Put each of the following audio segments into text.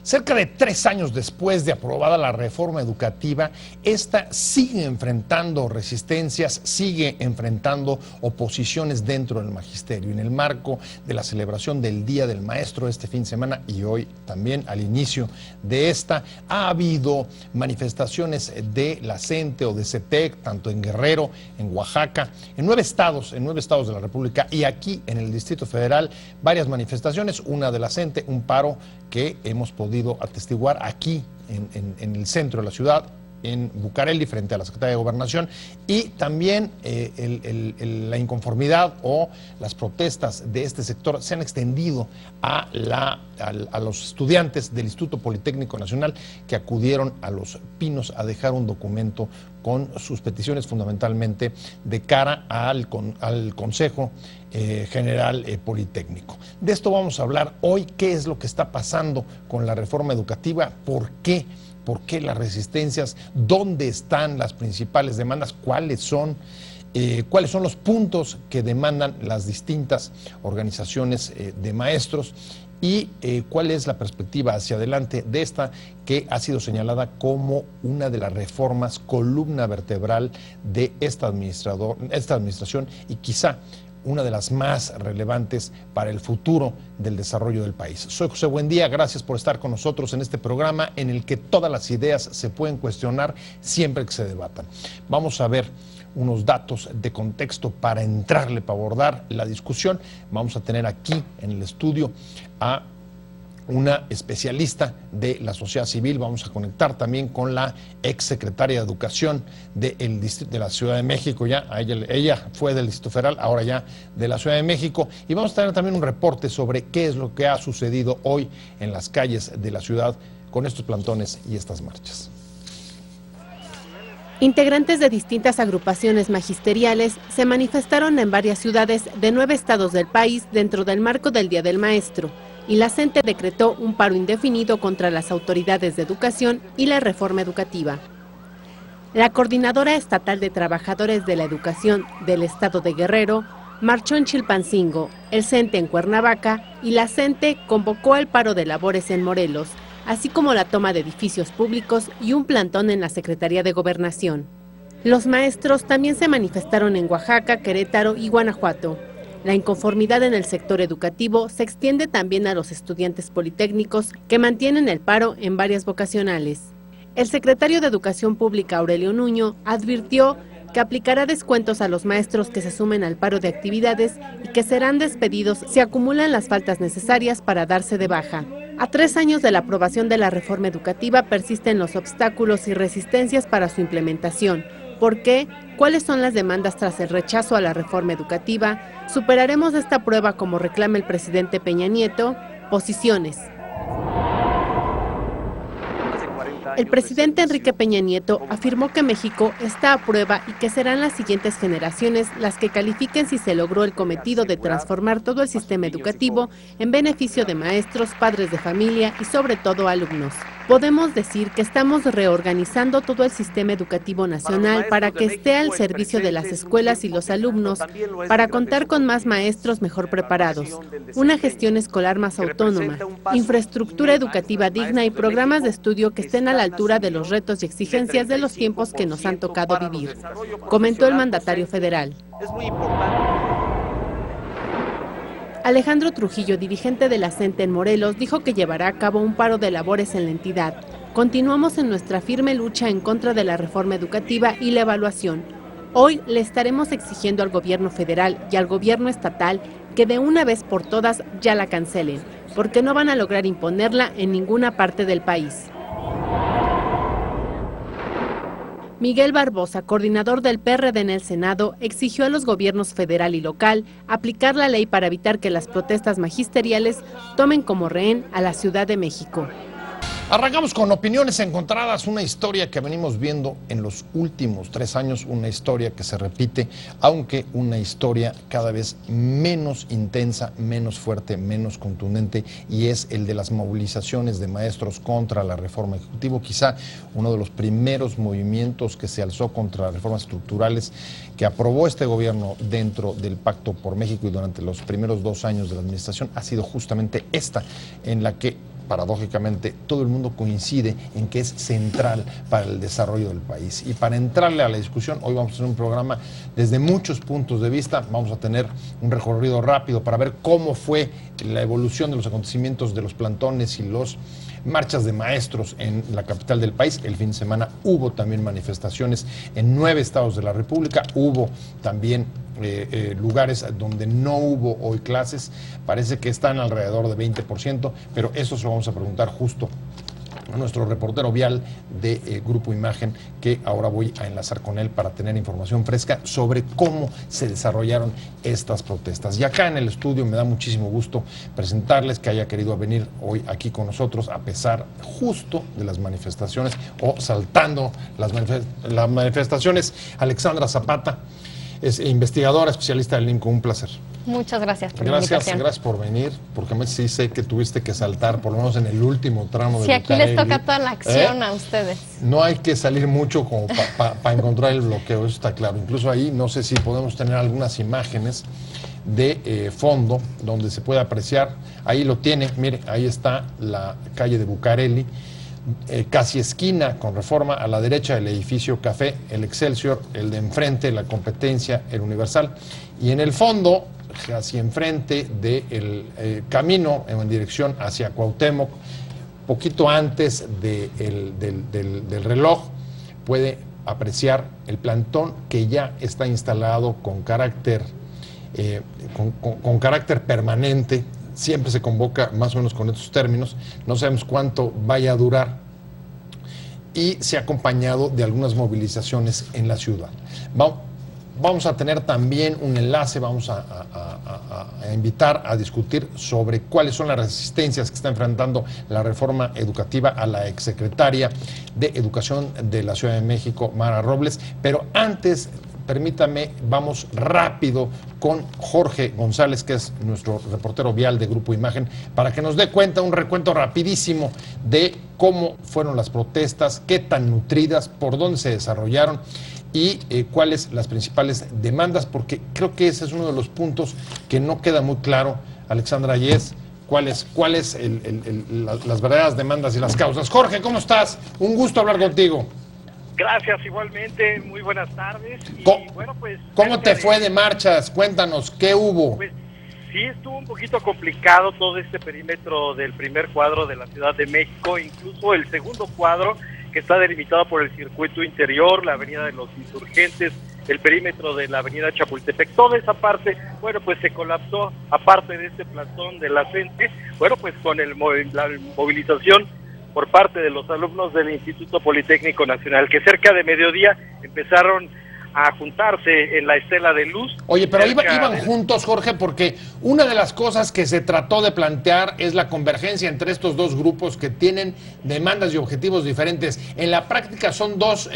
Cerca de 3 años después de aprobada la reforma educativa, esta sigue enfrentando resistencias, sigue enfrentando oposiciones dentro del magisterio. En el marco de la celebración del Día del Maestro este fin de semana y hoy también al inicio de esta, ha habido manifestaciones de la CENTE o de CETEC, tanto en Guerrero, en Oaxaca, en 9 estados de la República y aquí en el Distrito Federal, varias manifestaciones, una de la CENTE, un paro que hemos podido atestiguar aquí en el centro de la ciudad, en Bucareli, frente a la Secretaría de Gobernación, y también la inconformidad o las protestas de este sector se han extendido a los estudiantes del Instituto Politécnico Nacional que acudieron a Los Pinos a dejar un documento con sus peticiones fundamentalmente de cara al Consejo General Politécnico. De esto vamos a hablar hoy, qué es lo que está pasando con la reforma educativa, por qué las resistencias, dónde están las principales demandas, cuáles son los puntos que demandan las distintas organizaciones de maestros y cuál es la perspectiva hacia adelante de esta que ha sido señalada como una de las reformas, columna vertebral de esta administración y quizá una de las más relevantes para el futuro del desarrollo del país. Soy José Buendía, gracias por estar con nosotros en este programa en el que todas las ideas se pueden cuestionar siempre que se debatan. Vamos a ver unos datos de contexto para entrarle, para abordar la discusión. Vamos a tener aquí en el estudio a una especialista de la sociedad civil. Vamos a conectar también con la exsecretaria de Educación de la Ciudad de México. Ella fue del Distrito Federal, ahora ya de la Ciudad de México. Y vamos a tener también un reporte sobre qué es lo que ha sucedido hoy en las calles de la ciudad con estos plantones y estas marchas. Integrantes de distintas agrupaciones magisteriales se manifestaron en varias ciudades de 9 estados del país dentro del marco del Día del Maestro, y la CENTE decretó un paro indefinido contra las autoridades de educación y la reforma educativa. La Coordinadora Estatal de Trabajadores de la Educación del Estado de Guerrero marchó en Chilpancingo, el CENTE en Cuernavaca y la CENTE convocó al paro de labores en Morelos, así como la toma de edificios públicos y un plantón en la Secretaría de Gobernación. Los maestros también se manifestaron en Oaxaca, Querétaro y Guanajuato. La inconformidad en el sector educativo se extiende también a los estudiantes politécnicos que mantienen el paro en varias vocacionales. El secretario de Educación Pública, Aurelio Nuño, advirtió que aplicará descuentos a los maestros que se sumen al paro de actividades y que serán despedidos si acumulan las faltas necesarias para darse de baja. A 3 años de la aprobación de la reforma educativa persisten los obstáculos y resistencias para su implementación. ¿Por qué? ¿Cuáles son las demandas tras el rechazo a la reforma educativa? ¿Superaremos esta prueba como reclama el presidente Peña Nieto? Posiciones. El presidente Enrique Peña Nieto afirmó que México está a prueba y que serán las siguientes generaciones las que califiquen si se logró el cometido de transformar todo el sistema educativo en beneficio de maestros, padres de familia y sobre todo alumnos. Podemos decir que estamos reorganizando todo el sistema educativo nacional para que esté al servicio de las escuelas y los alumnos, para contar con más maestros mejor preparados, una gestión escolar más autónoma, infraestructura educativa digna y programas de estudio que estén a la altura de los retos y exigencias de los tiempos que nos han tocado vivir, comentó el mandatario federal. Alejandro Trujillo, dirigente de la CENTE en Morelos, dijo que llevará a cabo un paro de labores en la entidad. Continuamos en nuestra firme lucha en contra de la reforma educativa y la evaluación. Hoy le estaremos exigiendo al gobierno federal y al gobierno estatal que de una vez por todas ya la cancelen, porque no van a lograr imponerla en ninguna parte del país. Miguel Barbosa, coordinador del PRD en el Senado, exigió a los gobiernos federal y local aplicar la ley para evitar que las protestas magisteriales tomen como rehén a la Ciudad de México. Arrancamos con opiniones encontradas, una historia que venimos viendo en los últimos 3 años, una historia que se repite, aunque una historia cada vez menos intensa, menos fuerte, menos contundente, y es el de las movilizaciones de maestros contra la reforma ejecutiva, quizá uno de los primeros movimientos que se alzó contra las reformas estructurales que aprobó este gobierno dentro del Pacto por México y durante los primeros 2 años de la administración ha sido justamente esta, en la que paradójicamente, todo el mundo coincide en que es central para el desarrollo del país. Y para entrarle a la discusión, hoy vamos a hacer un programa desde muchos puntos de vista. Vamos a tener un recorrido rápido para ver cómo fue la evolución de los acontecimientos de los plantones y los marchas de maestros en la capital del país. El fin de semana hubo también manifestaciones en 9 estados de la República, hubo también lugares donde no hubo hoy clases, parece que están alrededor de 20%, pero eso se lo vamos a preguntar justo a nuestro reportero vial de Grupo Imagen, que ahora voy a enlazar con él para tener información fresca sobre cómo se desarrollaron estas protestas. Y acá en el estudio me da muchísimo gusto presentarles que haya querido venir hoy aquí con nosotros a pesar justo de las manifestaciones o saltando las manifestaciones. Alexandra Zapata es investigadora, especialista del INCO. Un placer. Muchas gracias por la invitación. Gracias por venir, porque sí sé que tuviste que saltar, por lo menos en el último tramo. Sí, aquí les toca toda la acción a ustedes. No hay que salir mucho como para encontrar el bloqueo, eso está claro. Incluso ahí, no sé si podemos tener algunas imágenes de fondo donde se puede apreciar. Ahí lo tiene, mire, ahí está la calle de Bucareli, casi esquina con Reforma, a la derecha el edificio Café, el Excelsior, el de enfrente, la Competencia, el Universal, y en el fondo, hacia enfrente del camino en dirección hacia Cuauhtémoc, poquito antes del reloj, puede apreciar el plantón que ya está instalado con carácter permanente. Siempre se convoca más o menos con estos términos, no sabemos cuánto vaya a durar, y se ha acompañado de algunas movilizaciones en la ciudad. Vamos a tener también un enlace, vamos a invitar a discutir sobre cuáles son las resistencias que está enfrentando la reforma educativa a la exsecretaria de Educación de la Ciudad de México, Mara Robles, pero antes, permítame, vamos rápido con Jorge González, que es nuestro reportero vial de Grupo Imagen, para que nos dé cuenta, un recuento rapidísimo de cómo fueron las protestas, qué tan nutridas, por dónde se desarrollaron y cuáles las principales demandas, porque creo que ese es uno de los puntos que no queda muy claro, Alexandra, y es cuáles las verdaderas demandas y las causas. Jorge, ¿cómo estás? Un gusto hablar contigo. Gracias, igualmente, muy buenas tardes. Y bueno, pues, ¿cómo te fue de marchas? Cuéntanos, ¿qué hubo? Pues sí, estuvo un poquito complicado todo este perímetro del primer cuadro de la Ciudad de México, incluso el segundo cuadro, que está delimitado por el circuito interior, la avenida de los Insurgentes, el perímetro de la avenida Chapultepec, toda esa parte, bueno, pues se colapsó, aparte de este plantón de la gente, bueno, pues con la movilización por parte de los alumnos del Instituto Politécnico Nacional, que cerca de mediodía empezaron a juntarse en la Estela de Luz. Oye, pero iban juntos, Jorge, porque una de las cosas que se trató de plantear es la convergencia entre estos dos grupos que tienen demandas y objetivos diferentes. En la práctica son dos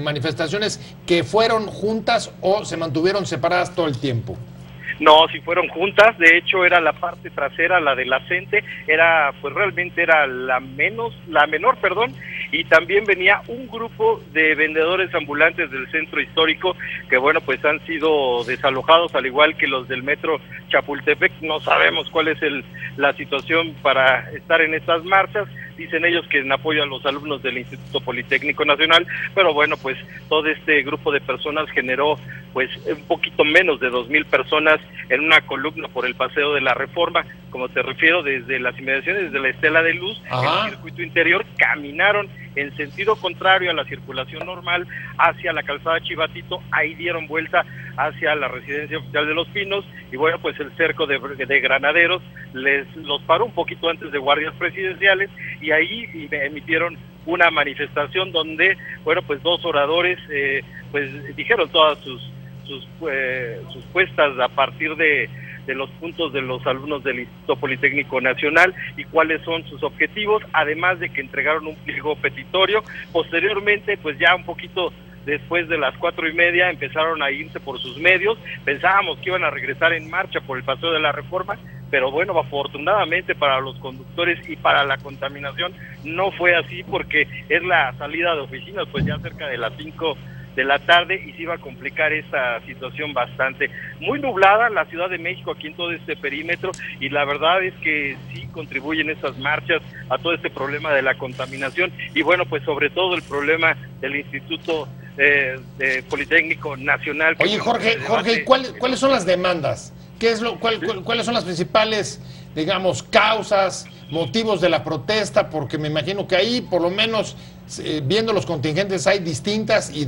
manifestaciones que fueron juntas o se mantuvieron separadas todo el tiempo. No, si fueron juntas, de hecho era la parte trasera, la de la CENTE, pues realmente era la menor, y también venía un grupo de vendedores ambulantes del centro histórico que bueno, pues han sido desalojados, al igual que los del metro Chapultepec. No sabemos cuál es la situación para estar en estas marchas. Dicen ellos que en apoyo a los alumnos del Instituto Politécnico Nacional, pero bueno, pues todo este grupo de personas generó pues un poquito menos de 2,000 personas en una columna por el Paseo de la Reforma. Como te refiero, desde las inmediaciones de la Estela de Luz, en el circuito interior, caminaron en sentido contrario a la circulación normal hacia la calzada Chivatito, ahí dieron vuelta hacia la residencia oficial de Los Pinos, y bueno, pues el cerco de granaderos los paró un poquito antes de guardias presidenciales, y ahí emitieron una manifestación donde, bueno, pues dos oradores pues dijeron todas sus puestas a partir de los puntos de los alumnos del Instituto Politécnico Nacional y cuáles son sus objetivos, además de que entregaron un pliego petitorio. Posteriormente, pues ya un poquito después de las 4:30 empezaron a irse por sus medios. Pensábamos que iban a regresar en marcha por el Paseo de la Reforma, pero bueno, afortunadamente para los conductores y para la contaminación no fue así, porque es la salida de oficinas, pues ya cerca de las 5 de la tarde y se iba a complicar esta situación bastante. Muy nublada la Ciudad de México aquí en todo este perímetro y la verdad es que sí contribuyen estas marchas a todo este problema de la contaminación y bueno, pues sobre todo el problema del Instituto Politécnico Nacional. Oye, Jorge, ¿cuáles son las demandas? ¿Cuáles son las principales, digamos, causas, motivos de la protesta? Porque me imagino que ahí, por lo menos, viendo los contingentes, hay distintas y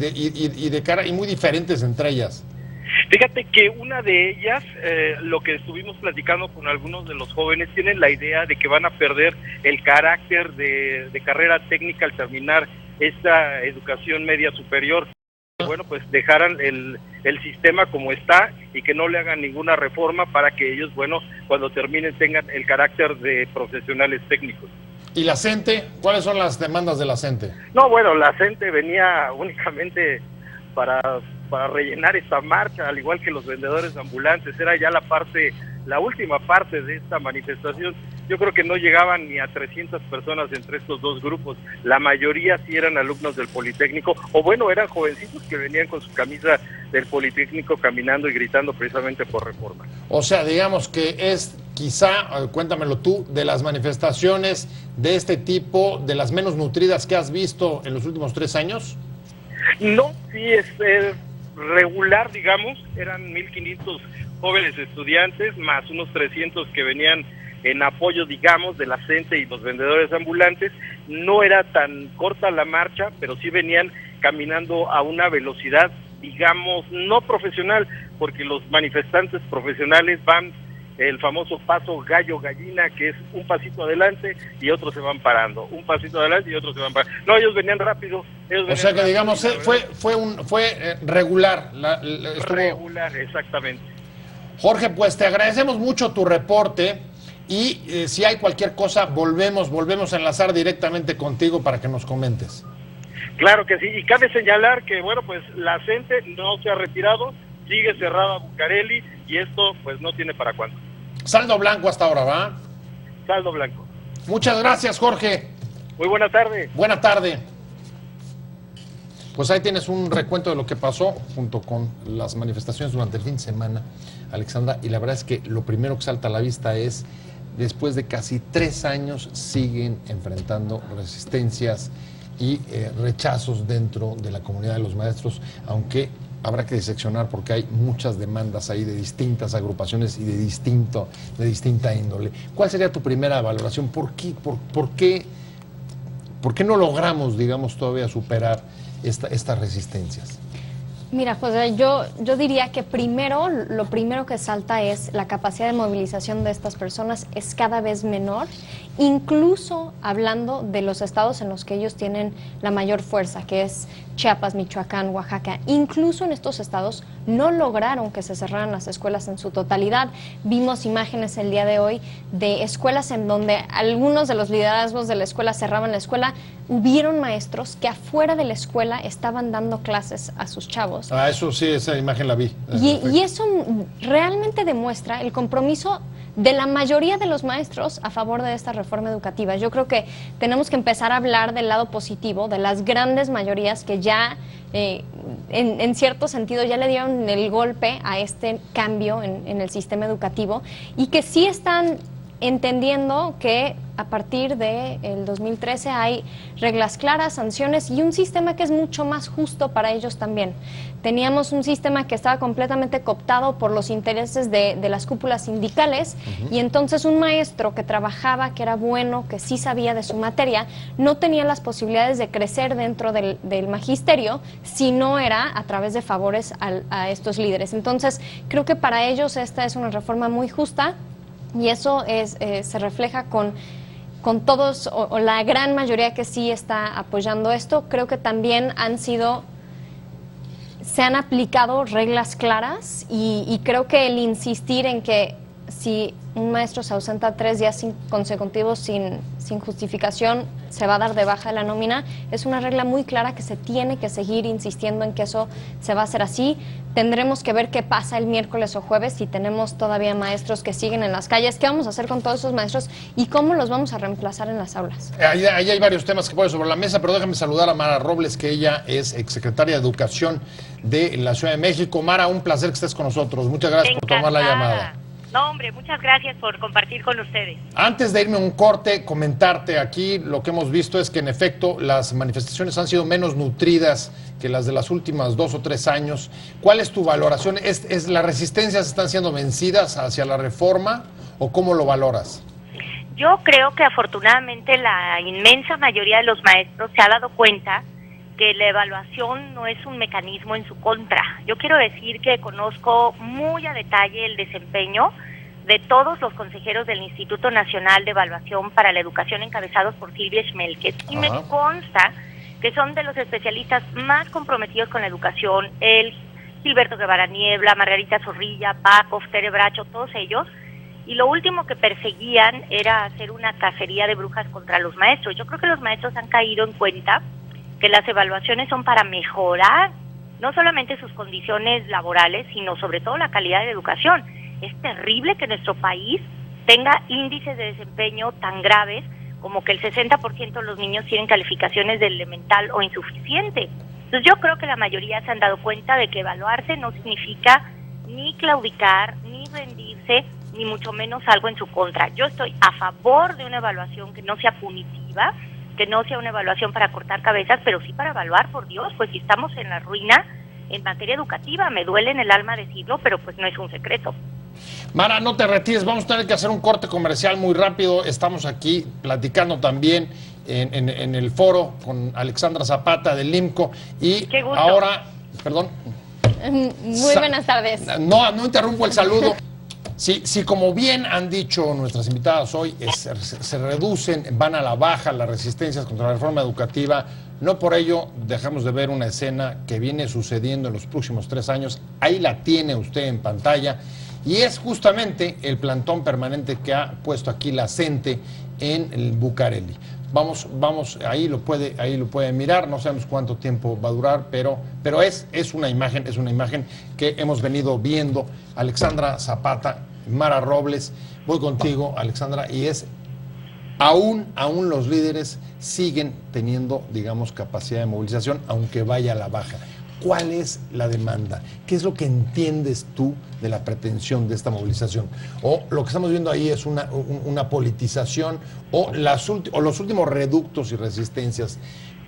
muy diferentes entre ellas. Fíjate que una de ellas, lo que estuvimos platicando con algunos de los jóvenes, tienen la idea de que van a perder el carácter de carrera técnica al terminar esta educación media superior. Bueno, pues dejaran el sistema como está y que no le hagan ninguna reforma para que ellos, bueno, cuando terminen tengan el carácter de profesionales técnicos. ¿Y la CENTE? ¿Cuáles son las demandas de la CENTE? No, bueno, la CENTE venía únicamente para rellenar esta marcha, al igual que los vendedores ambulantes, era ya la última parte de esta manifestación. Yo creo que no llegaban ni a 300 personas entre estos dos grupos, la mayoría sí eran alumnos del Politécnico, o bueno, eran jovencitos que venían con su camisa del Politécnico caminando y gritando precisamente por reforma. O sea, digamos que es quizá, cuéntamelo tú, de las manifestaciones de este tipo, de las menos nutridas que has visto en los últimos 3 años. No, sí es regular, digamos, eran 1,500 jóvenes estudiantes, más unos 300 que venían en apoyo, digamos, de la CENTE y los vendedores ambulantes. No era tan corta la marcha, pero sí venían caminando a una velocidad, digamos, no profesional, porque los manifestantes profesionales van el famoso paso gallo-gallina, que es un pasito adelante y otros se van parando, un pasito adelante y otros se van parando. No, ellos venían rápido. O sea que, digamos, fue regular. Regular, exactamente. Jorge, pues te agradecemos mucho tu reporte y si hay cualquier cosa, volvemos a enlazar directamente contigo para que nos comentes. Claro que sí, y cabe señalar que, bueno, pues la CENTE no se ha retirado, sigue cerrada Bucareli y esto pues no tiene para cuándo. Saldo blanco hasta ahora, ¿va? Saldo blanco. Muchas gracias, Jorge. Muy buena tarde. Buena tarde. Pues ahí tienes un recuento de lo que pasó junto con las manifestaciones durante el fin de semana, Alexandra, y la verdad es que lo primero que salta a la vista es, después de casi 3 años, siguen enfrentando resistencias y rechazos dentro de la comunidad de los maestros, aunque habrá que diseccionar porque hay muchas demandas ahí de distintas agrupaciones y de distinta índole. ¿Cuál sería tu primera valoración? ¿Por qué no logramos, digamos, todavía superar estas resistencias? Mira, José, yo diría que lo primero que salta es la capacidad de movilización de estas personas es cada vez menor, incluso hablando de los estados en los que ellos tienen la mayor fuerza, que es Chiapas, Michoacán, Oaxaca. Incluso en estos estados no lograron que se cerraran las escuelas en su totalidad. Vimos imágenes el día de hoy de escuelas en donde algunos de los liderazgos de la escuela cerraban la escuela. Hubieron maestros que afuera de la escuela estaban dando clases a sus chavos. Ah, eso sí, esa imagen la vi. Y eso realmente demuestra el compromiso de la mayoría de los maestros a favor de esta reforma educativa. Yo creo que tenemos que empezar a hablar del lado positivo, de las grandes mayorías que ya, en cierto sentido, ya le dieron el golpe a este cambio en el sistema educativo y que sí están entendiendo que a partir del 2013 hay reglas claras, sanciones y un sistema que es mucho más justo para ellos también. Teníamos un sistema que estaba completamente cooptado por los intereses de las cúpulas sindicales y entonces un maestro que trabajaba, que era bueno, que sí sabía de su materia, no tenía las posibilidades de crecer dentro del magisterio si no era a través de favores a estos líderes. Entonces creo que para ellos esta es una reforma muy justa y eso se refleja con todos o la gran mayoría que sí está apoyando esto. Creo que también se han aplicado reglas claras y creo que el insistir en que si un maestro se ausenta 3 días consecutivos sin justificación, se va a dar de baja de la nómina. Es una regla muy clara que se tiene que seguir insistiendo en que eso se va a hacer así. Tendremos que ver qué pasa el miércoles o jueves si tenemos todavía maestros que siguen en las calles. ¿Qué vamos a hacer con todos esos maestros y cómo los vamos a reemplazar en las aulas? Ahí hay varios temas que ponen sobre la mesa, pero déjame saludar a Mara Robles, que ella es exsecretaria de Educación de la Ciudad de México. Mara, un placer que estés con nosotros. Muchas gracias por tomar la llamada. No, hombre, muchas gracias por compartir con ustedes. Antes de irme a un corte, comentarte aquí, lo que hemos visto es que en efecto las manifestaciones han sido menos nutridas que las de las últimas 2 o 3 años. ¿Cuál es tu valoración? ¿Es las resistencias están siendo vencidas hacia la reforma o cómo lo valoras? Yo creo que afortunadamente la inmensa mayoría de los maestros se ha dado cuenta que la evaluación no es un mecanismo en su contra. Yo quiero decir que conozco muy a detalle el desempeño de todos los consejeros del Instituto Nacional de Evaluación para la Educación encabezados por Silvia Schmelkes y me consta que son de los especialistas más comprometidos con la educación, el Gilberto Guevara Niebla, Margarita Zorrilla, Paco, Tere Bracho, todos ellos, y lo último que perseguían era hacer una cacería de brujas contra los maestros. Yo creo que los maestros han caído en cuenta que las evaluaciones son para mejorar no solamente sus condiciones laborales, sino sobre todo la calidad de la educación. Es terrible que nuestro país tenga índices de desempeño tan graves como que el 60% de los niños tienen calificaciones de elemental o insuficiente. Entonces yo creo que la mayoría se han dado cuenta de que evaluarse no significa ni claudicar, ni rendirse, ni mucho menos algo en su contra. Yo estoy a favor de una evaluación que no sea punitiva, que no sea una evaluación para cortar cabezas, pero sí para evaluar, por Dios, pues si estamos en la ruina en materia educativa, me duele en el alma decirlo, pero pues no es un secreto. Mara, no te retires, vamos a tener que hacer un corte comercial muy rápido. Estamos aquí platicando también en el foro con Alexandra Zapata del IMCO y Qué gusto. ahora, perdón. Muy buenas tardes. No interrumpo el saludo. Sí, como bien han dicho nuestras invitadas hoy, se reducen, van a la baja las resistencias contra la reforma educativa. No por ello dejamos de ver una escena que viene sucediendo en los próximos 3 años. Ahí la tiene usted en pantalla. Y es justamente el plantón permanente que ha puesto aquí la CENTE en el Bucareli. Vamos, ahí lo puede mirar, no sabemos cuánto tiempo va a durar, pero es una imagen que hemos venido viendo. Alexandra Zapata, Mara Robles, voy contigo, Alexandra, y es aún los líderes siguen teniendo, digamos, capacidad de movilización, aunque vaya a la baja. ¿Cuál es la demanda? ¿Qué es lo que entiendes tú de la pretensión de esta movilización? ¿O lo que estamos viendo ahí es una politización o los últimos reductos y resistencias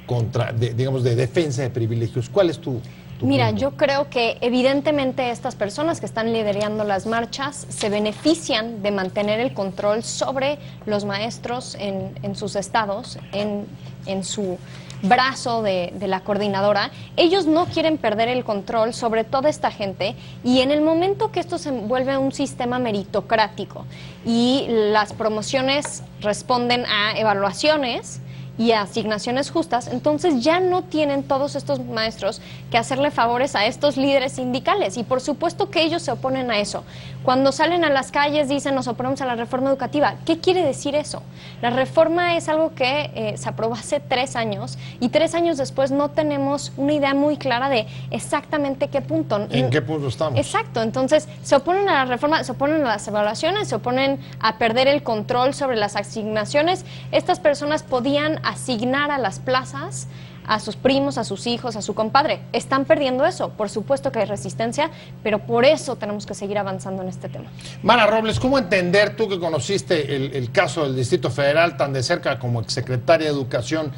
contra, digamos, de defensa de privilegios? ¿Cuál es tu Mira, punto? yo creo que evidentemente estas personas que están liderando las marchas se benefician de mantener el control sobre los maestros en sus estados, en su brazo de la coordinadora. Ellos no quieren perder el control sobre toda esta gente y en el momento que esto se vuelve un sistema meritocrático y las promociones responden a evaluaciones y a asignaciones justas, entonces ya no tienen todos estos maestros que hacerle favores a estos líderes sindicales y por supuesto que ellos se oponen a eso. Cuando salen a las calles dicen nos oponemos a la reforma educativa. ¿Qué quiere decir eso? La reforma es algo que se aprobó hace 3 años y 3 años después no tenemos una idea muy clara de exactamente qué punto. ¿En qué punto estamos? Exacto, entonces se oponen a la reforma, se oponen a las evaluaciones, se oponen a perder el control sobre las asignaciones. Estas personas podían asignar a las plazas a sus primos, a sus hijos, a su compadre. Están perdiendo eso. Por supuesto que hay resistencia, pero por eso tenemos que seguir avanzando en este tema. Mara Robles, ¿cómo entender, tú que conociste el caso del Distrito Federal tan de cerca como exsecretaria de Educación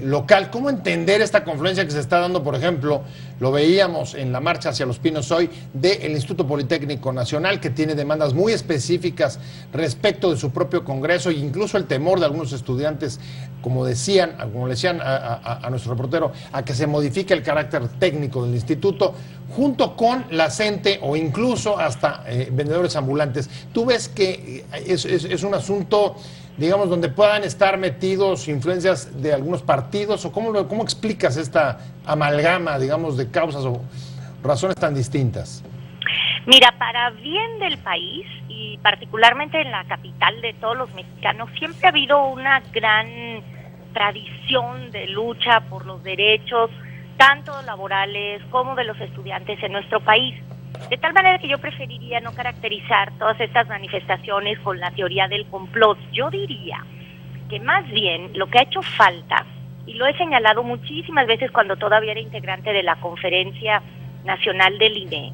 local, cómo entender esta confluencia que se está dando, por ejemplo, lo veíamos en la marcha hacia Los Pinos hoy, del Instituto Politécnico Nacional, que tiene demandas muy específicas respecto de su propio Congreso e incluso el temor de algunos estudiantes, como le decían a nuestro reportero, a que se modifique el carácter técnico del instituto, junto con la CENTE o incluso hasta vendedores ambulantes. ¿Tú ves que es un asunto, digamos, donde puedan estar metidos influencias de algunos partidos? ¿O cómo explicas esta amalgama, digamos, de causas o razones tan distintas? Mira, para bien del país y particularmente en la capital de todos los mexicanos, siempre ha habido una gran tradición de lucha por los derechos, tanto laborales como de los estudiantes en nuestro país. De tal manera que yo preferiría no caracterizar todas estas manifestaciones con la teoría del complot. Yo diría que más bien lo que ha hecho falta, y lo he señalado muchísimas veces cuando todavía era integrante de la Conferencia Nacional del INE,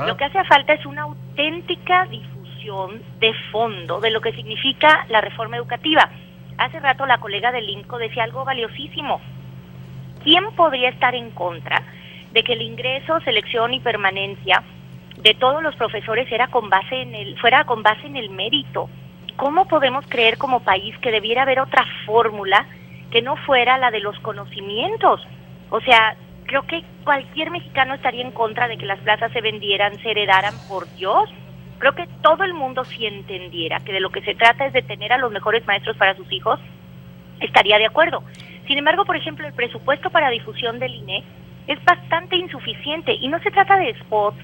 lo que hace falta es una auténtica difusión de fondo de lo que significa la reforma educativa. Hace rato la colega del INCO decía algo valiosísimo. ¿Quién podría estar en contra de que el ingreso, selección y permanencia de todos los profesores fuera con base en el mérito? ¿Cómo podemos creer como país que debiera haber otra fórmula que no fuera la de los conocimientos? O sea, creo que cualquier mexicano estaría en contra de que las plazas se vendieran, se heredaran, por Dios. Creo que todo el mundo, si entendiera que de lo que se trata es de tener a los mejores maestros para sus hijos, estaría de acuerdo. Sin embargo, por ejemplo, el presupuesto para difusión del INE es bastante insuficiente, y no se trata de spots,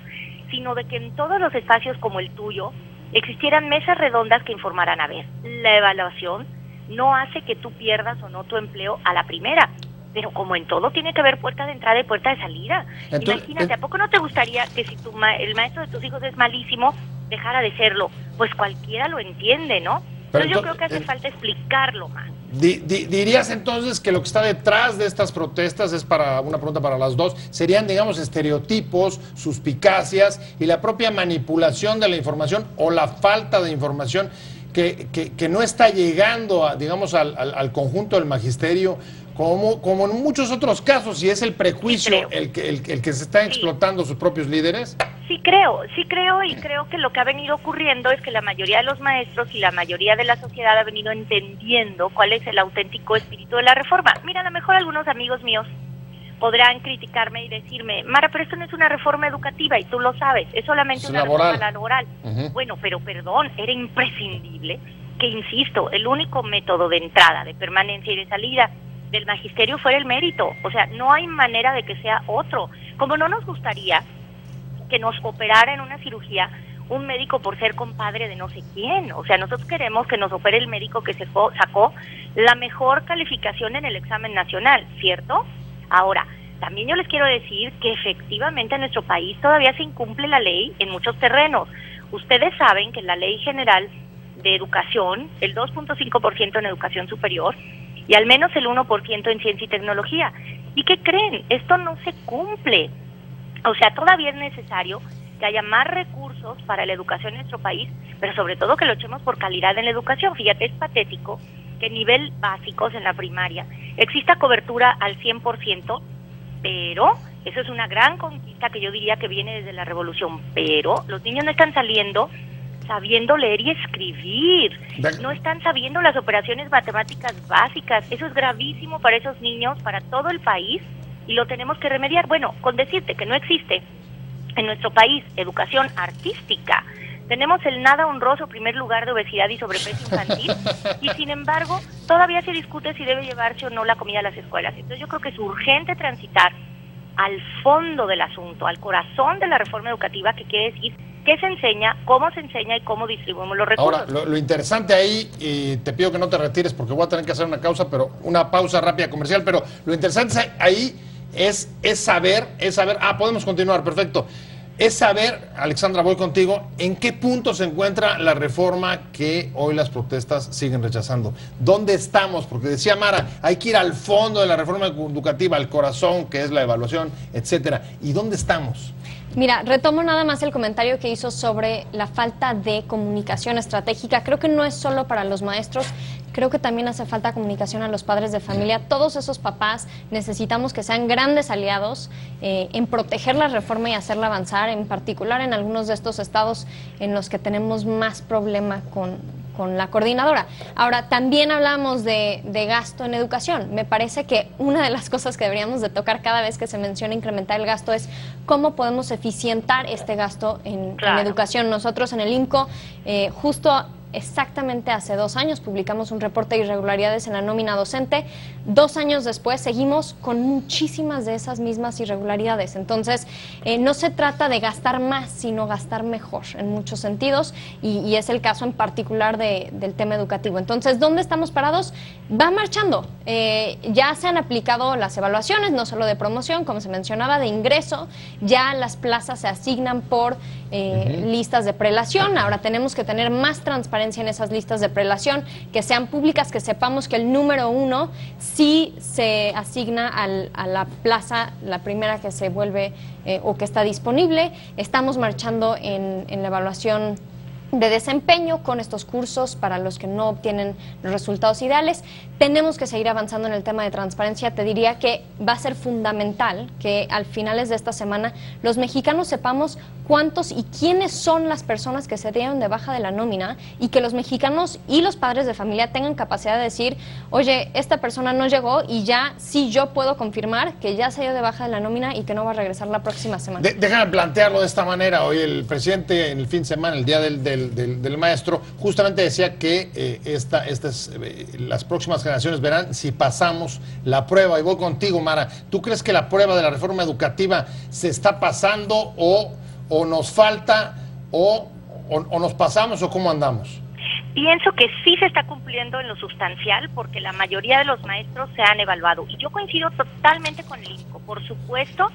sino de que en todos los espacios como el tuyo existieran mesas redondas que informaran. A ver, la evaluación no hace que tú pierdas o no tu empleo a la primera, pero como en todo tiene que haber puerta de entrada y puerta de salida. Entonces, imagínate, ¿a poco no te gustaría que si el maestro de tus hijos es malísimo, dejara de serlo? Pues cualquiera lo entiende, ¿no? Pero yo creo que hace falta explicarlo más. ¿Dirías entonces que lo que está detrás de estas protestas, es para una pregunta para las dos, serían, digamos, estereotipos, suspicacias y la propia manipulación de la información o la falta de información que no está llegando a, digamos, al conjunto del magisterio, como en muchos otros casos, y es el prejuicio el que se está explotando sus propios líderes? Sí creo, y creo que lo que ha venido ocurriendo es que la mayoría de los maestros y la mayoría de la sociedad ha venido entendiendo cuál es el auténtico espíritu de la reforma. Mira, a lo mejor algunos amigos míos podrán criticarme y decirme, Mara, pero esto no es una reforma educativa y tú lo sabes, es solamente una reforma laboral. Bueno, pero perdón, era imprescindible que, insisto, el único método de entrada, de permanencia y de salida del magisterio fuera el mérito. O sea, no hay manera de que sea otro. Como no nos gustaría que nos operara en una cirugía un médico por ser compadre de no sé quién. O sea, nosotros queremos que nos opere el médico que sacó la mejor calificación en el examen nacional, ¿cierto? Ahora, también yo les quiero decir que efectivamente en nuestro país todavía se incumple la ley en muchos terrenos. Ustedes saben que la Ley General de Educación, el 2.5% en educación superior y al menos el 1% en ciencia y tecnología. ¿Y qué creen? Esto no se cumple. O sea, todavía es necesario que haya más recursos para la educación en nuestro país, pero sobre todo que lo echemos por calidad en la educación. Fíjate, es patético que en nivel básicos en la primaria exista cobertura al 100%, pero eso es una gran conquista que yo diría que viene desde la revolución, pero los niños no están saliendo sabiendo leer y escribir, no están sabiendo las operaciones matemáticas básicas. Eso es gravísimo para esos niños, para todo el país, y lo tenemos que remediar. Bueno, con decirte que no existe en nuestro país educación artística, tenemos el nada honroso primer lugar de obesidad y sobrepeso infantil, y sin embargo todavía se discute si debe llevarse o no la comida a las escuelas. Entonces yo creo que es urgente transitar al fondo del asunto, al corazón de la reforma educativa, que quiere decir qué se enseña, cómo se enseña y cómo distribuimos los recursos. Ahora, lo interesante ahí, y te pido que no te retires porque voy a tener que hacer una pausa rápida comercial, pero lo interesante ahí es saber, podemos continuar, perfecto. Es saber, Alexandra, voy contigo, ¿en qué punto se encuentra la reforma que hoy las protestas siguen rechazando? ¿Dónde estamos? Porque decía Mara, hay que ir al fondo de la reforma educativa, al corazón, que es la evaluación, etcétera. ¿Y dónde estamos? Mira, retomo nada más el comentario que hizo sobre la falta de comunicación estratégica. Creo que no es solo para los maestros, creo que también hace falta comunicación a los padres de familia. Todos esos papás necesitamos que sean grandes aliados en proteger la reforma y hacerla avanzar, en particular en algunos de estos estados en los que tenemos más problema con la coordinadora. Ahora, también hablamos de gasto en educación. Me parece que una de las cosas que deberíamos de tocar cada vez que se menciona incrementar el gasto es cómo podemos eficientar este gasto en educación. Nosotros en el INCO justo exactamente hace 2 años publicamos un reporte de irregularidades en la nómina docente. 2 años después seguimos con muchísimas de esas mismas irregularidades. Entonces, no se trata de gastar más, sino gastar mejor en muchos sentidos, y es el caso en particular del tema educativo. Entonces, ¿dónde estamos parados? Va marchando. Ya se han aplicado las evaluaciones, no solo de promoción, como se mencionaba, de ingreso. Ya las plazas se asignan por listas de prelación. Ahora tenemos que tener más transparencia en esas listas de prelación, que sean públicas, que sepamos que el número 1 sí se asigna a la plaza, la primera que se vuelve o que está disponible. Estamos marchando en la evaluación de desempeño con estos cursos para los que no obtienen los resultados ideales. Tenemos que seguir avanzando en el tema de transparencia. Te diría que va a ser fundamental que al finales de esta semana los mexicanos sepamos cuántos y quiénes son las personas que se dieron de baja de la nómina, y que los mexicanos y los padres de familia tengan capacidad de decir, oye, esta persona no llegó y ya sí yo puedo confirmar que ya se dio de baja de la nómina y que no va a regresar la próxima semana. Déjame plantearlo de esta manera. Hoy el presidente en el fin de semana, el día del maestro, justamente decía que las próximas generaciones verán si pasamos la prueba. Y voy contigo, Mara. ¿Tú crees que la prueba de la reforma educativa se está pasando o nos falta o nos pasamos, o cómo andamos? Pienso que sí se está cumpliendo en lo sustancial, porque la mayoría de los maestros se han evaluado. Y yo coincido totalmente con el INCO. Por supuesto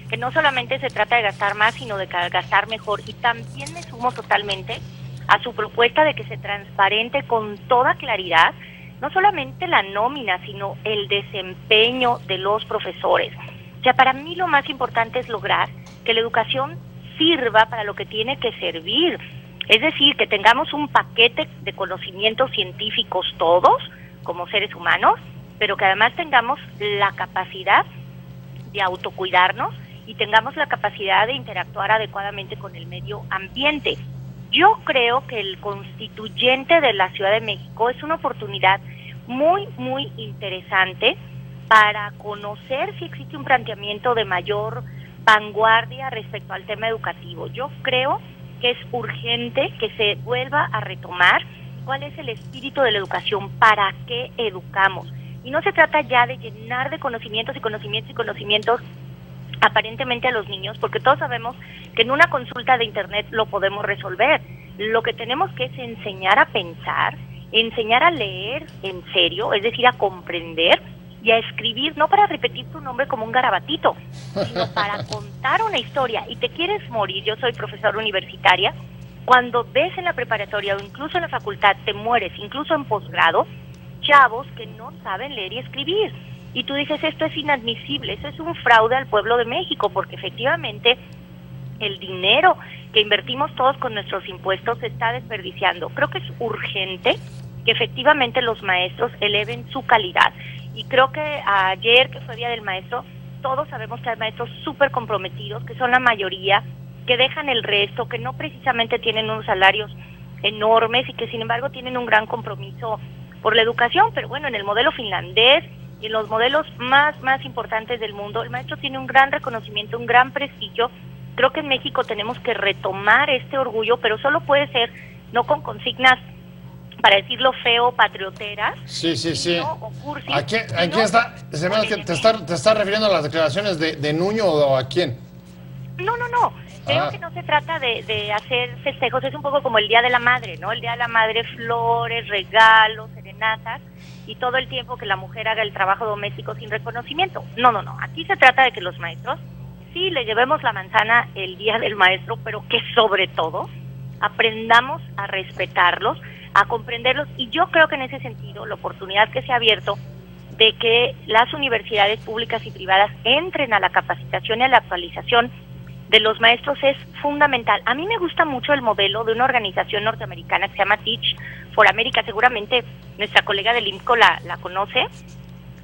que no solamente se trata de gastar más, sino de gastar mejor. Y también me sumo totalmente a su propuesta de que se transparente con toda claridad no solamente la nómina, sino el desempeño de los profesores. O sea, para mí lo más importante es lograr que la educación sirva para lo que tiene que servir. Es decir, que tengamos un paquete de conocimientos científicos todos, como seres humanos, pero que además tengamos la capacidad de autocuidarnos y tengamos la capacidad de interactuar adecuadamente con el medio ambiente. Yo creo que el constituyente de la Ciudad de México es una oportunidad muy, muy interesante para conocer si existe un planteamiento de mayor vanguardia respecto al tema educativo. Yo creo que es urgente que se vuelva a retomar cuál es el espíritu de la educación, para qué educamos. Y no se trata ya de llenar de conocimientos y conocimientos y conocimientos aparentemente a los niños, porque todos sabemos que en una consulta de internet lo podemos resolver. Lo que tenemos que es enseñar a pensar, enseñar a leer en serio, es decir, a comprender y a escribir, no para repetir tu nombre como un garabatito, sino para contar una historia. Y te quieres morir. Yo soy profesora universitaria. Cuando ves en la preparatoria o incluso en la facultad, te mueres, incluso en posgrado, chavos que no saben leer y escribir. Y tú dices, esto es inadmisible, eso es un fraude al pueblo de México, porque efectivamente el dinero que invertimos todos con nuestros impuestos se está desperdiciando. Creo que es urgente que efectivamente los maestros eleven su calidad. Y creo que ayer, que fue Día del Maestro, todos sabemos que hay maestros súper comprometidos, que son la mayoría, que dejan el resto, que no precisamente tienen unos salarios enormes y que sin embargo tienen un gran compromiso por la educación. Pero bueno, en el modelo finlandés y en los modelos más importantes del mundo, el maestro tiene un gran reconocimiento, un gran prestigio. Creo que en México tenemos que retomar este orgullo, pero solo puede ser no con consignas, para decirlo feo, patrioteras. Sí. O cursis, ¿A quién está? Se me hace que te está refiriendo a las declaraciones de Nuño, o a quién? No. Creo que no se trata de hacer festejos. Es un poco como el Día de la Madre, ¿no? El Día de la Madre, flores, regalos, serenatas, y todo el tiempo que la mujer haga el trabajo doméstico sin reconocimiento. No. Aquí se trata de que los maestros sí le llevemos la manzana el Día del Maestro, pero que sobre todo aprendamos a respetarlos, a comprenderlos. Y yo creo que en ese sentido la oportunidad que se ha abierto de que las universidades públicas y privadas entren a la capacitación y a la actualización de los maestros es fundamental. A mí me gusta mucho el modelo de una organización norteamericana que se llama Teach for America. Seguramente nuestra colega del INCO la conoce.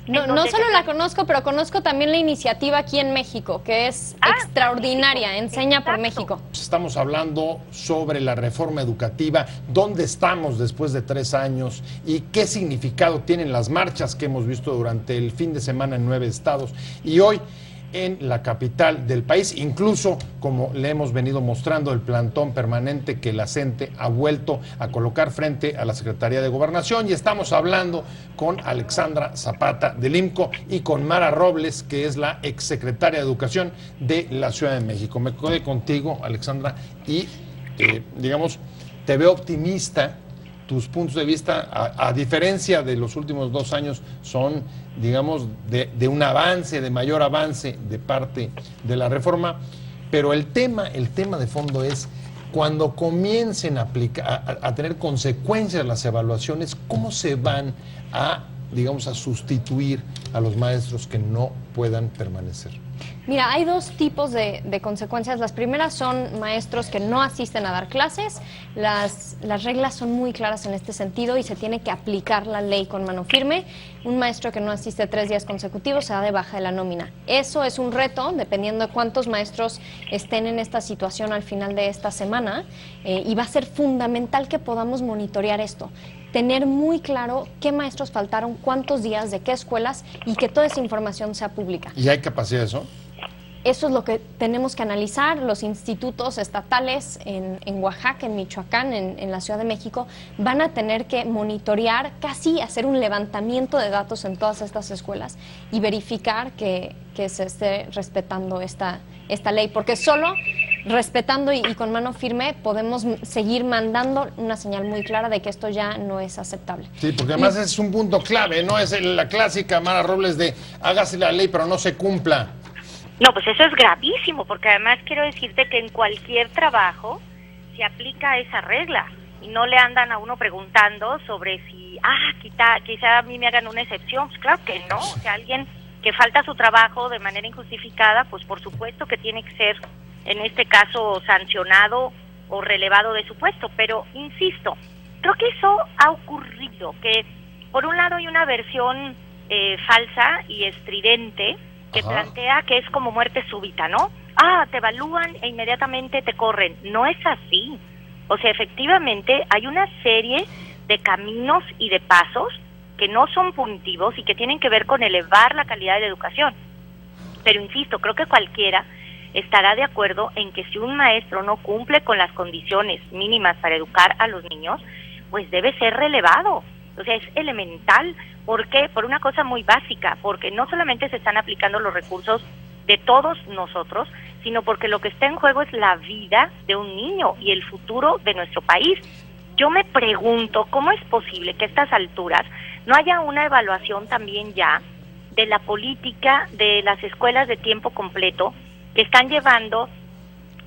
No solo la conozco, pero conozco también la iniciativa aquí en México, que es extraordinaria, México. Enseña por México. Estamos hablando sobre la reforma educativa, dónde estamos después de 3 años y qué significado tienen las marchas que hemos visto durante el fin de semana en 9 estados. Y hoy en la capital del país, incluso como le hemos venido mostrando el plantón permanente que la CENTE ha vuelto a colocar frente a la Secretaría de Gobernación, y estamos hablando con Alexandra Zapata del IMCO y con Mara Robles, que es la exsecretaria de Educación de la Ciudad de México. Me quedé contigo, Alexandra, y digamos, te veo optimista. Tus puntos de vista, a diferencia de los últimos 2 años, son, digamos, de un avance, de mayor avance de parte de la reforma, pero el tema de fondo es cuando comiencen a tener consecuencias las evaluaciones, ¿cómo se van a, digamos, a sustituir a los maestros que no puedan permanecer? Mira, hay 2 tipos de consecuencias. Las primeras son maestros que no asisten a dar clases. Las reglas son muy claras en este sentido y se tiene que aplicar la ley con mano firme. Un maestro que no asiste 3 días consecutivos se da de baja de la nómina. Eso es un reto, dependiendo de cuántos maestros estén en esta situación al final de esta semana, y va a ser fundamental que podamos monitorear esto. Tener muy claro qué maestros faltaron, cuántos días, de qué escuelas, y que toda esa información sea pública. ¿Y hay capacidad de eso? Eso es lo que tenemos que analizar. Los institutos estatales en Oaxaca, en Michoacán, en la Ciudad de México, van a tener que monitorear, casi hacer un levantamiento de datos en todas estas escuelas y verificar que se esté respetando esta ley, porque solo respetando y con mano firme podemos seguir mandando una señal muy clara de que esto ya no es aceptable. Sí, porque además es un punto clave, ¿no? Es la clásica, Mara Robles, de hágase la ley pero no se cumpla. No, pues eso es gravísimo, porque además quiero decirte que en cualquier trabajo se aplica esa regla y no le andan a uno preguntando sobre si, quizá a mí me hagan una excepción. Pues claro que no, o sea, alguien que falta a su trabajo de manera injustificada, pues por supuesto que tiene que ser, en este caso, sancionado o relevado de su puesto. Pero, insisto, creo que eso ha ocurrido, que por un lado hay una versión falsa y estridente, que plantea que es como muerte súbita, ¿no? Te evalúan e inmediatamente te corren. No es así. O sea, efectivamente hay una serie de caminos y de pasos que no son punitivos y que tienen que ver con elevar la calidad de la educación. Pero insisto, creo que cualquiera estará de acuerdo en que si un maestro no cumple con las condiciones mínimas para educar a los niños, pues debe ser relevado. O sea, es elemental. ¿Por qué? Por una cosa muy básica, porque no solamente se están aplicando los recursos de todos nosotros, sino porque lo que está en juego es la vida de un niño y el futuro de nuestro país. Yo me pregunto, ¿cómo es posible que a estas alturas no haya una evaluación también ya de la política de las escuelas de tiempo completo que están llevando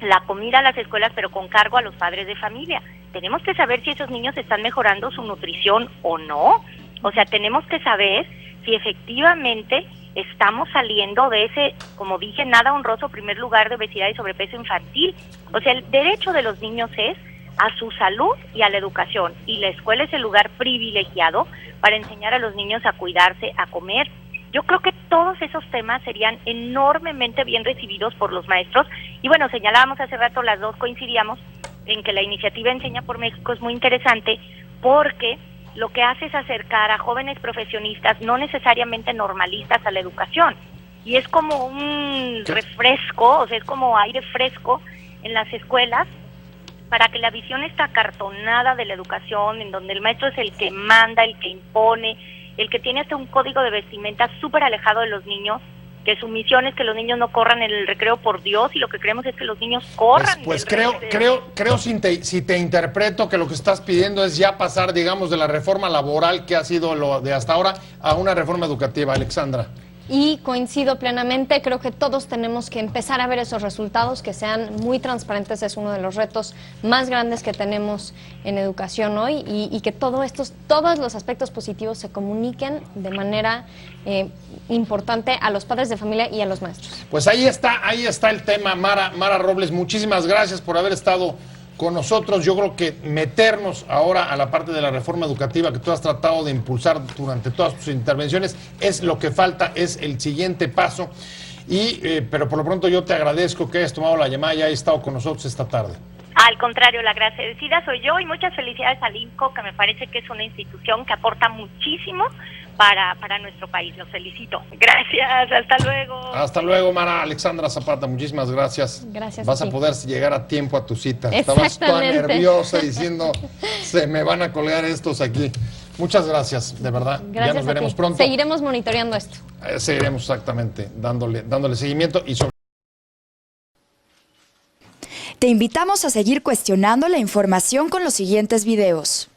la comida a las escuelas, pero con cargo a los padres de familia? Tenemos que saber si esos niños están mejorando su nutrición o no. O sea, tenemos que saber si efectivamente estamos saliendo de ese, como dije, nada honroso primer lugar de obesidad y sobrepeso infantil. O sea, el derecho de los niños es a su salud y a la educación, y la escuela es el lugar privilegiado para enseñar a los niños a cuidarse, a comer. Yo creo que todos esos temas serían enormemente bien recibidos por los maestros. Y bueno, señalábamos hace rato, las dos coincidíamos en que la iniciativa Enseña por México es muy interesante, porque lo que hace es acercar a jóvenes profesionistas, no necesariamente normalistas, a la educación. Y es como un refresco, o sea, es como aire fresco en las escuelas, para que la visión esta acartonada de la educación, en donde el maestro es el que manda, el que impone, el que tiene hasta un código de vestimenta súper alejado de los niños, que su misión es que los niños no corran en el recreo, por Dios, y lo que queremos es que los niños corran. Pues creo si te interpreto que lo que estás pidiendo es ya pasar, digamos, de la reforma laboral que ha sido lo de hasta ahora a una reforma educativa, Alexandra. Y coincido plenamente, creo que todos tenemos que empezar a ver esos resultados, que sean muy transparentes. Es uno de los retos más grandes que tenemos en educación hoy, y que todos los aspectos positivos se comuniquen de manera importante a los padres de familia y a los maestros. Pues ahí está el tema. Mara Robles, muchísimas gracias por haber estado con nosotros. Yo creo que meternos ahora a la parte de la reforma educativa que tú has tratado de impulsar durante todas tus intervenciones es lo que falta, es el siguiente paso. Pero por lo pronto yo te agradezco que hayas tomado la llamada y hayas estado con nosotros esta tarde. Al contrario, la agradecida soy yo, y muchas felicidades al IMCO, que me parece que es una institución que aporta muchísimo para nuestro país. Los felicito. Gracias, hasta luego. Hasta luego, Mara Alexandra Zapata, muchísimas gracias. Gracias. Vas a poder llegar a tiempo a tu cita. Estabas toda nerviosa diciendo, se me van a colgar estos aquí. Muchas gracias, de verdad. Gracias, ya nos veremos pronto. Seguiremos monitoreando esto. Seguiremos exactamente dándole seguimiento y sobre. Te invitamos a seguir cuestionando la información con los siguientes videos.